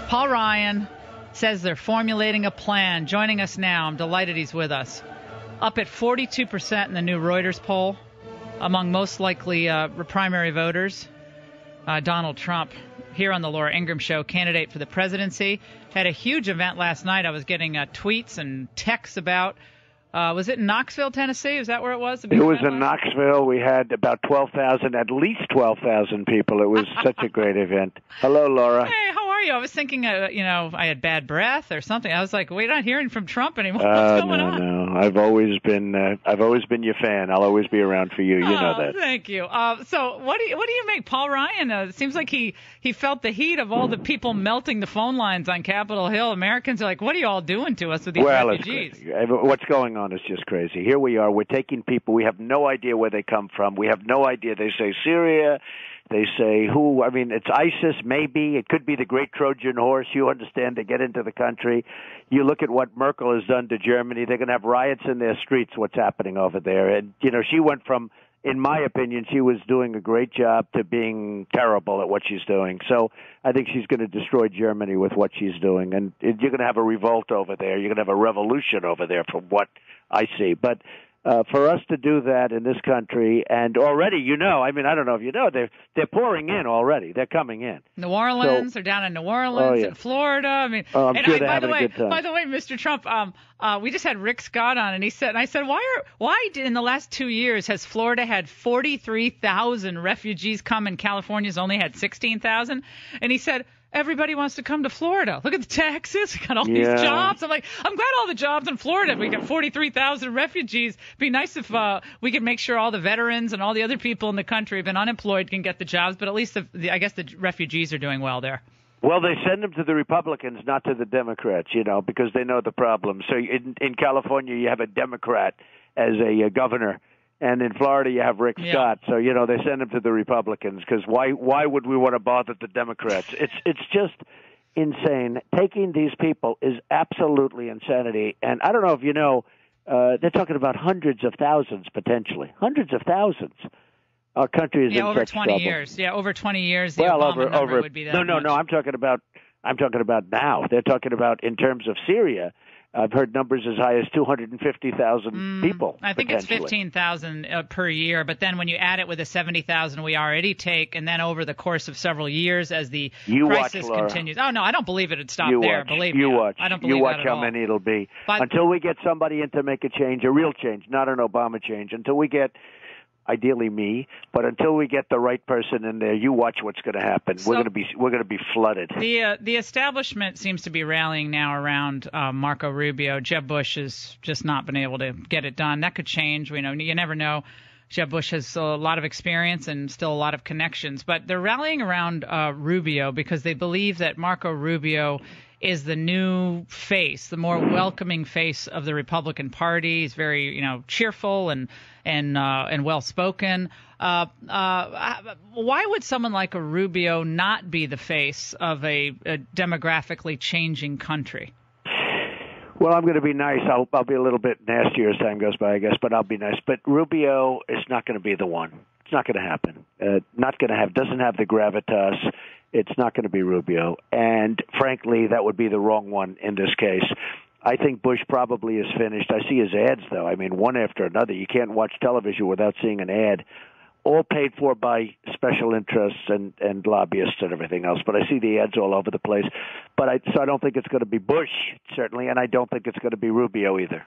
Paul Ryan says they're formulating a plan. Joining us now. I'm delighted he's with us. Up at 42% in the new Reuters poll among most likely primary voters. Donald Trump, here on the Laura Ingraham Show, candidate for the presidency, had a huge event last night. I was getting tweets and texts about. Was it in Knoxville, Tennessee? Is that where it was? It was in Knoxville. We had about 12,000, at least 12,000 people. It was such a great event. Hello, Laura. Hey, how are you? I was thinking, I had bad breath or something. I was like, we're not hearing from Trump anymore. What's going on? No. I've always been your fan. I'll always be around for you. You know that. Thank you. So what do you make? Paul Ryan, it seems like he felt the heat of all the people melting the phone lines on Capitol Hill. Americans are like, what are you all doing to us with these refugees? What's going on is just crazy. Here we are. We're taking people. We have no idea where they come from. We have no idea. They say Syria. They say who? I mean, it's ISIS, maybe. It could be the great Trojan horse. You understand, to get into the country. You look at what Merkel has done to Germany. They're going to have riots in their streets, what's happening over there. And, she went from, in my opinion, she was doing a great job to being terrible at what she's doing. So I think she's going to destroy Germany with what she's doing. And you're going to have a revolt over there. You're going to have a revolution over there from what I see. But for us to do that in this country, and already, I don't know if you know, they're pouring in already. They're coming in. New Orleans, they're down in New Orleans, in Florida. I mean, I'm sure they're having a good time. By the way, Mr. Trump, we just had Rick Scott on, and I said, why in the last 2 years has Florida had 43,000 refugees come and California's only had 16,000? And he said, everybody wants to come to Florida. Look at the taxes. We got all these jobs. I'm like, I'm glad all the jobs in Florida. We got 43,000 refugees. It'd be nice if we could make sure all the veterans and all the other people in the country who've been unemployed can get the jobs. But at least I guess the refugees are doing well there. Well, they send them to the Republicans, not to the Democrats, because they know the problem. So in California, you have a Democrat as a governor. And in Florida, you have Rick Scott. So, they send him to the Republicans because why would we want to bother the Democrats? It's just insane. Taking these people is absolutely insanity. And I don't know if you know, they're talking about hundreds of thousands potentially. Hundreds of thousands. Our country is in over such 20 trouble. years. Yeah, over 20 years. The Obama number would be that. No. I'm talking about now. They're talking about in terms of Syria. I've heard numbers as high as 250,000 people. I think it's 15,000 per year. But then when you add it with the 70,000 we already take, and then over the course of several years as the crisis continues. Oh, no, I don't believe it'd stop there. Believe me. I don't believe you watch that at how all. many it'll be. But until we get somebody in to make a change, a real change, not an Obama change, until we get ideally me, but until we get the right person in there, you watch what's going to happen. So we're going to be flooded. The establishment seems to be rallying now around Marco Rubio. Jeb Bush has just not been able to get it done. That could change. You never know. Jeb Bush has a lot of experience and still a lot of connections, but they're rallying around Rubio because they believe that Marco Rubio is the new face, the more welcoming face of the Republican Party. He's very, cheerful and well-spoken. Why would someone like a Rubio not be the face of a demographically changing country? Well, I'm going to be nice. I'll be a little bit nastier as time goes by, I guess, but I'll be nice. But Rubio is not going to be the one. It's not going to happen. Doesn't have the gravitas. It's not going to be Rubio. And frankly, that would be the wrong one in this case. I think Bush probably is finished. I see his ads, though. I mean, one after another. You can't watch television without seeing an ad, all paid for by special interests and lobbyists and everything else. But I see the ads all over the place. So I don't think it's going to be Bush, certainly, and I don't think it's going to be Rubio either.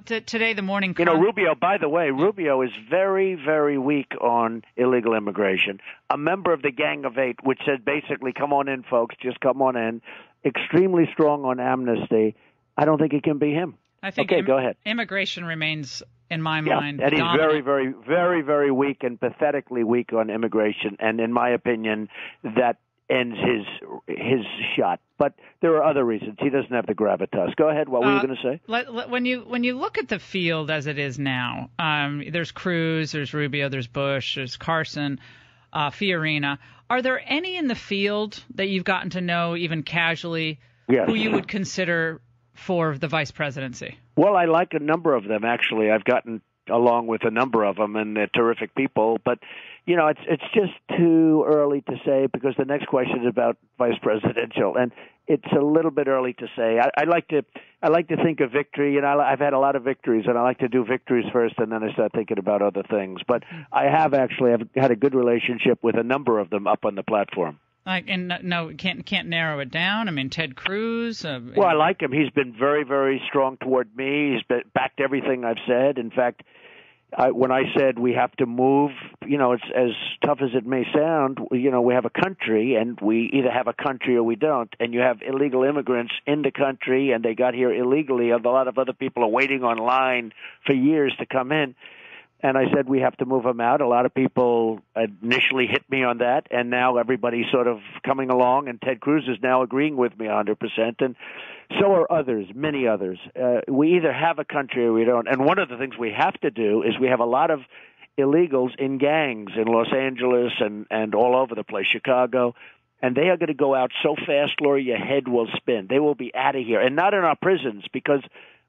Today, the morning. Rubio, by the way, Rubio is very, very weak on illegal immigration. A member of the Gang of Eight, which said basically, come on in, folks, just come on in. Extremely strong on amnesty. I don't think it can be him. I think go ahead. Immigration remains, in my mind, and he's dominant. very, very, very, very weak and pathetically weak on immigration. And in my opinion, that ends his shot. But there are other reasons. He doesn't have the gravitas. Go ahead. What were you going to say? When you look at the field as it is now, there's Cruz, there's Rubio, there's Bush, there's Carson, Fiorina. Are there any in the field that you've gotten to know even casually who you would consider for the vice presidency? Well, I like a number of them, actually. I've gotten along with a number of them, and they're terrific people. But it's just too early to say, because the next question is about vice presidential, and it's a little bit early to say. I like to think of victory, and I've had a lot of victories, and I like to do victories first, and then I start thinking about other things. But I've had a good relationship with a number of them up on the platform. Can't narrow it down. I mean, Ted Cruz. Well, I like him. He's been very, very strong toward me. He's backed everything I've said. In fact, when I said we have to move, it's as tough as it may sound. We have a country, and we either have a country or we don't. And you have illegal immigrants in the country, and they got here illegally. A lot of other people are waiting online for years to come in. And I said we have to move them out. A lot of people initially hit me on that, and now everybody's sort of coming along, and Ted Cruz is now agreeing with me 100%, and so are others, many others. We either have a country or we don't. And one of the things we have to do is we have a lot of illegals in gangs in Los Angeles and all over the place, Chicago, and they are going to go out so fast, Laura, your head will spin. They will be out of here, and not in our prisons, because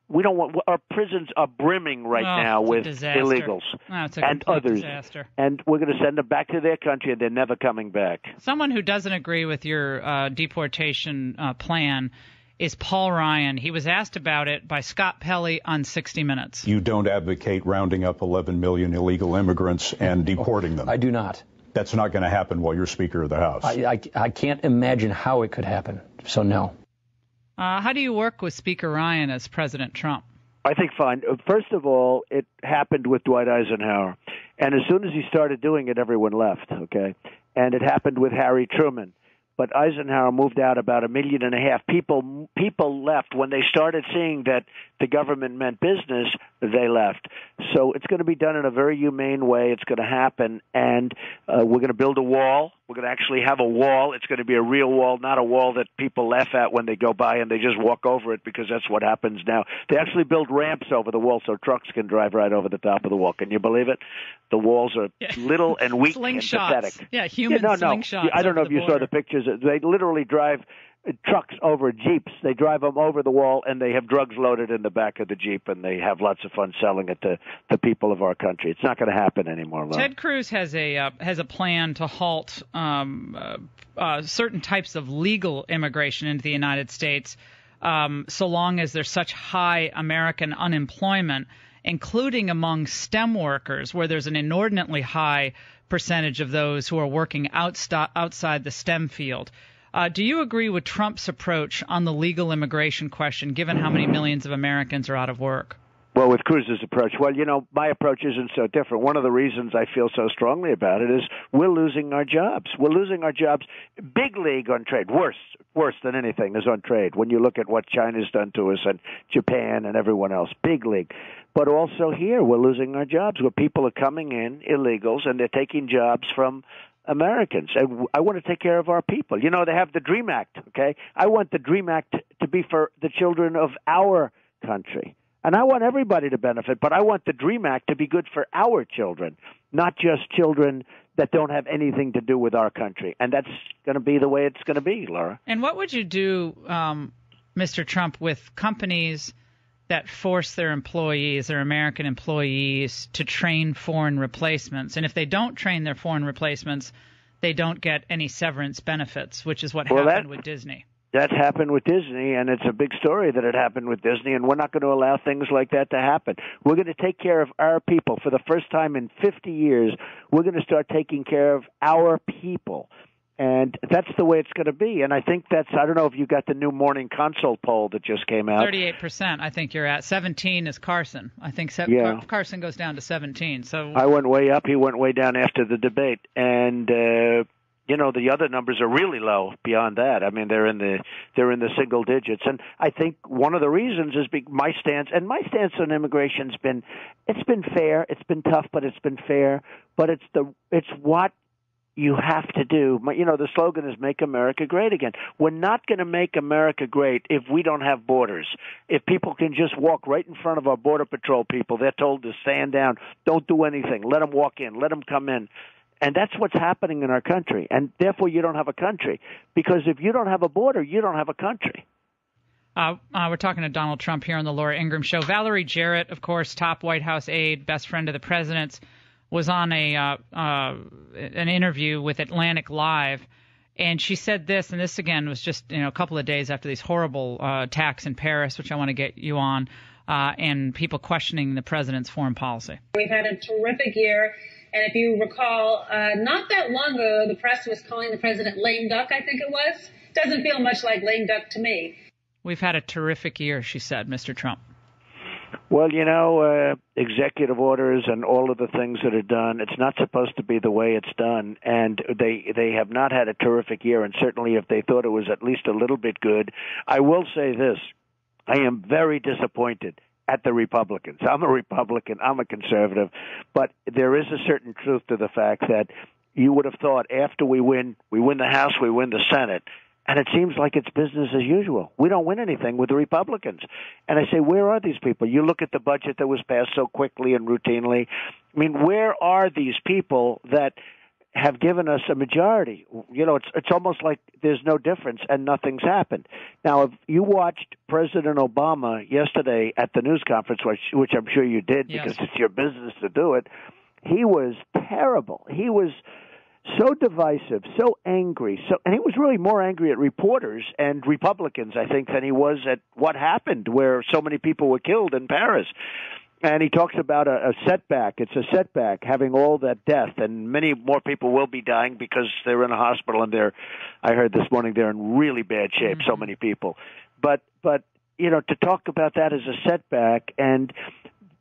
we don't want. Our prisons are brimming now with illegals and others, disaster. And we're going to send them back to their country, and they're never coming back. Someone who doesn't agree with your deportation plan is Paul Ryan. He was asked about it by Scott Pelley on 60 Minutes. You don't advocate rounding up 11 million illegal immigrants and deporting them. I do not. That's not going to happen while you're Speaker of the House. I can't imagine how it could happen. So no. How do you work with Speaker Ryan as President Trump? I think fine. First of all, it happened with Dwight Eisenhower. And as soon as he started doing it, everyone left, okay? And it happened with Harry Truman. But Eisenhower moved out about 1.5 million. People left. When they started seeing that the government meant business, they left. So it's going to be done in a very humane way. It's going to happen. And we're going to build a wall. We're going to actually have a wall. It's going to be a real wall, not a wall that people laugh at when they go by and they just walk over it, because that's what happens now. They actually build ramps over the wall so trucks can drive right over the top of the wall. Can you believe it? The walls are little and weak and pathetic. Yeah, human slingshots. I don't know if you saw the pictures. They literally drive trucks over Jeeps. They drive them over the wall, and they have drugs loaded in the back of the Jeep, and they have lots of fun selling it to the people of our country. It's not going to happen anymore. Ted Cruz has a plan to halt certain types of legal immigration into the United States, so long as there's such high American unemployment, including among STEM workers, where there's an inordinately high percentage of those who are working outside the STEM field. Do you agree with Trump's approach on the legal immigration question, given how many millions of Americans are out of work? Well, with Cruz's approach, my approach isn't so different. One of the reasons I feel so strongly about it is we're losing our jobs. We're losing our jobs. Big league on trade. Worse than anything is on trade. When you look at what China's done to us and Japan and everyone else, big league. But also here, we're losing our jobs where people are coming in, illegals, and they're taking jobs from Americans. And I want to take care of our people. They have the DREAM Act, okay? I want the DREAM Act to be for the children of our country. And I want everybody to benefit, but I want the DREAM Act to be good for our children, not just children that don't have anything to do with our country. And that's going to be the way it's going to be, Laura. And what would you do, Mr. Trump, with companies that force their employees, their American employees, to train foreign replacements? And if they don't train their foreign replacements, they don't get any severance benefits, which is what happened with Disney. That happened with Disney, and it's a big story that it happened with Disney, and we're not going to allow things like that to happen. We're going to take care of our people. For the first time in 50 years, we're going to start taking care of our people. And that's the way it's going to be. And I think I don't know if you got the new Morning Consult poll that just came out. 38%, I think you're at. 17 is Carson. I think Carson goes down to 17. So I went way up. He went way down after the debate. And, the other numbers are really low beyond that. I mean, they're in the single digits. And I think one of the reasons is my stance on immigration's been fair. It's been tough, but it's been fair. But it's what you have to do. The slogan is "Make America Great Again." We're not going to make America great if we don't have borders. If people can just walk right in front of our Border Patrol people, they're told to stand down, don't do anything, let them walk in, let them come in. And that's what's happening in our country. And therefore, you don't have a country. Because if you don't have a border, you don't have a country. We're talking to Donald Trump here on the Laura Ingraham Show. Valerie Jarrett, of course, top White House aide, best friend of the president's, was on an interview with Atlantic Live, and she said this, and this again was just a couple of days after these horrible attacks in Paris, which I want to get you on, and people questioning the president's foreign policy. We've had a terrific year. And if you recall, not that long ago, the press was calling the president lame duck, I think it was. Doesn't feel much like lame duck to me. We've had a terrific year, she said, Mr. Trump. Well, executive orders and all of the things that are done, it's not supposed to be the way it's done. And they have not had a terrific year. And certainly if they thought it was at least a little bit good, I will say this. I am very disappointed at the Republicans. I'm a Republican. I'm a conservative. But there is a certain truth to the fact that you would have thought after we win the House, we win the Senate. And it seems like it's business as usual. We don't win anything with the Republicans. And I say, where are these people? You look at the budget that was passed so quickly and routinely. I mean, where are these people that have given us a majority? It's almost like there's no difference and nothing's happened. Now, if you watched President Obama yesterday at the news conference, which I'm sure you did because it's your business to do it, he was terrible. He was so divisive, so angry, and he was really more angry at reporters and Republicans, I think, than he was at what happened, where so many people were killed in Paris. And he talks about a setback. It's a setback, having all that death, and many more people will be dying because they're in a hospital, and I heard this morning they're in really bad shape, so many people. But to talk about that as a setback, and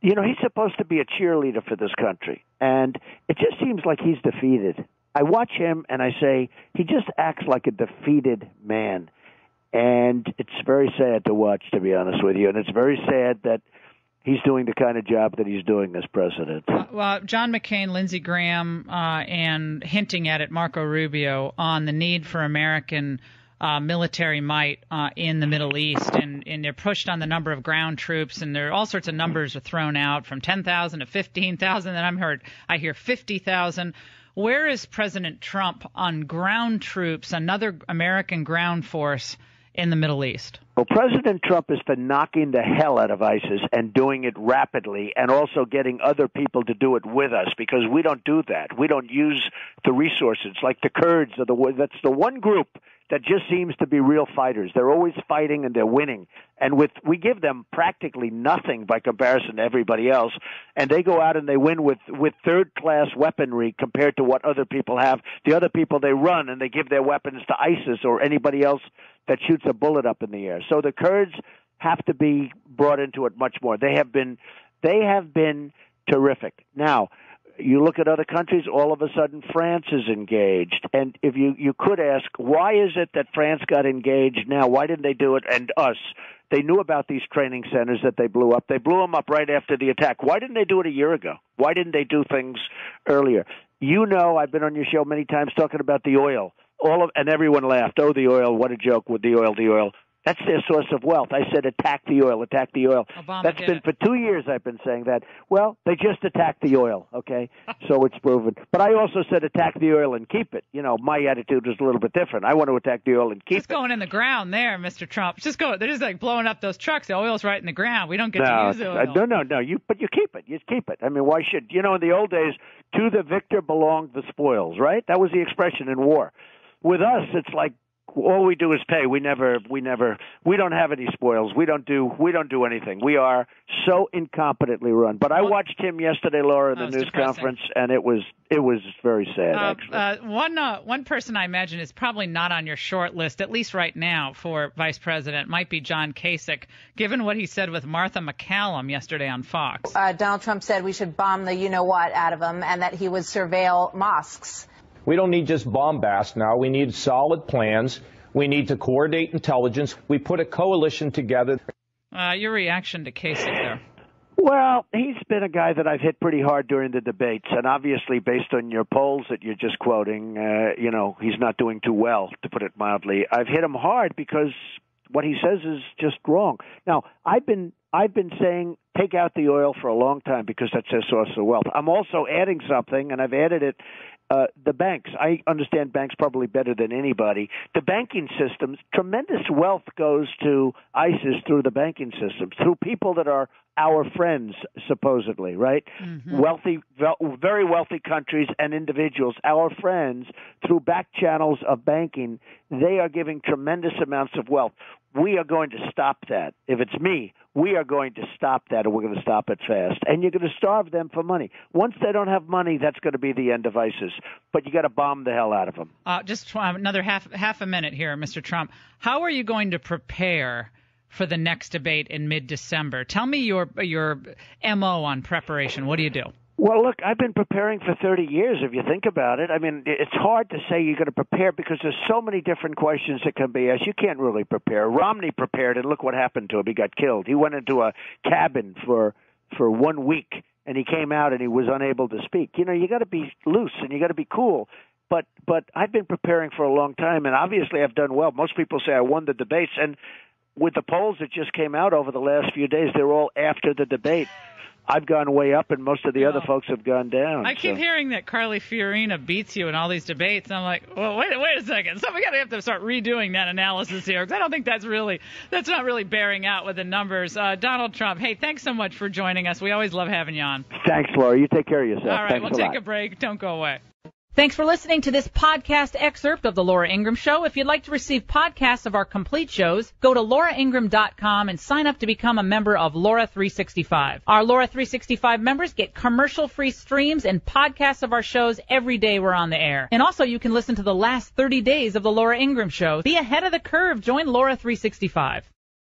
he's supposed to be a cheerleader for this country, and it just seems like he's defeated. I watch him and I say, he just acts like a defeated man. And it's very sad to watch, to be honest with you. And it's very sad that he's doing the kind of job that he's doing as president. Well, John McCain, Lindsey Graham, and hinting at it, Marco Rubio, on the need for American military might in the Middle East. And they're pushed on the number of ground troops, and there are all sorts of numbers are thrown out, from 10,000 to 15,000. And I hear 50,000. Where is President Trump on ground troops, another American ground force in the Middle East? Well, President Trump is for knocking the hell out of ISIS and doing it rapidly, and also getting other people to do it with us, because we don't do that. We don't use the resources. Like the Kurds, that's the one group that just seems to be real fighters. They're always fighting and they're winning. And we give them practically nothing by comparison to everybody else. And they go out and they win with third-class weaponry compared to what other people have. The other people, they run and they give their weapons to ISIS or anybody else that shoots a bullet up in the air. So the Kurds have to be brought into it much more. They have been terrific. Now, you look at other countries, all of a sudden France is engaged. And if you could ask, why is it that France got engaged now? Why didn't they do it? And us? They knew about these training centers that they blew up. They blew them up right after the attack. Why didn't they do it a year ago? Why didn't they do things earlier? I've been on your show many times talking about the oil. And everyone laughed. Oh, the oil, what a joke with the oil. That's their source of wealth. I said, attack the oil. That's been for 2 years I've been saying that. Well, they just attacked the oil, okay? So it's proven. But I also said attack the oil and keep it. My attitude was a little bit different. I want to attack the oil and keep it. Just going in the ground there, Mr. Trump. They're just like blowing up those trucks. The oil's right in the ground. We don't get to use the oil. No. But you keep it. You keep it. I mean, why should? In the old days, to the victor belonged the spoils, right? That was the expression in war. With us, it's like, all we do is pay. We don't have any spoils. We don't do anything. We are so incompetently run. But I watched him yesterday, Laura, in the news conference, and it was very sad, actually. One person I imagine is probably not on your short list, at least right now, for vice president, might be John Kasich, given what he said with Martha McCallum yesterday on Fox. Donald Trump said we should bomb the you-know-what out of them, and that he would surveil mosques. We don't need just bombast now. We need solid plans. We need to coordinate intelligence. We put a coalition together. Your reaction to Kasich there? Well, he's been a guy that I've hit pretty hard during the debates, and obviously based on your polls that you're just quoting, he's not doing too well, to put it mildly. I've hit him hard because what he says is just wrong. Now, I've been saying take out the oil for a long time because that's their source of wealth. I'm also adding something, and I've added it. The banks. I understand banks probably better than anybody. The banking systems, tremendous wealth goes to ISIS through the banking systems, through people that are our friends, supposedly, right? Mm-hmm. Wealthy, very wealthy countries and individuals, our friends, through back channels of banking, they are giving tremendous amounts of wealth. We are going to stop that. If it's me, we are going to stop that, and we're going to stop it fast. And you're going to starve them for money. Once they don't have money, that's going to be the end of ISIS. But you got to bomb the hell out of them. Just another half a minute here, Mr. Trump. How are you going to prepare for the next debate in mid-December? Tell me your MO on preparation. What do you do? Well, look, I've been preparing for 30 years, if you think about it. I mean, it's hard to say you're going to prepare because there's so many different questions that can be asked. You can't really prepare. Romney prepared, and look what happened to him. He got killed. He went into a cabin for 1 week, and he came out, and he was unable to speak. You know, you got to be loose, and you got to be cool. But I've been preparing for a long time, and obviously I've done well. Most people say I won the debates, and with the polls that just came out over the last few days, they're all after the debate. I've gone way up, and most of the other folks have gone down. I keep hearing that Carly Fiorina beats you in all these debates, and I'm like, well, wait a second. So we have to start redoing that analysis here, because I don't think that's not really bearing out with the numbers. Donald Trump, hey, thanks so much for joining us. We always love having you on. Thanks, Laura. You take care of yourself. All right, Thanks we'll take a break. Don't go away. Thanks for listening to this podcast excerpt of The Laura Ingraham Show. If you'd like to receive podcasts of our complete shows, go to lauraingraham.com and sign up to become a member of Laura 365. Our Laura 365 members get commercial-free streams and podcasts of our shows every day we're on the air. And also, you can listen to the last 30 days of The Laura Ingraham Show. Be ahead of the curve. Join Laura 365.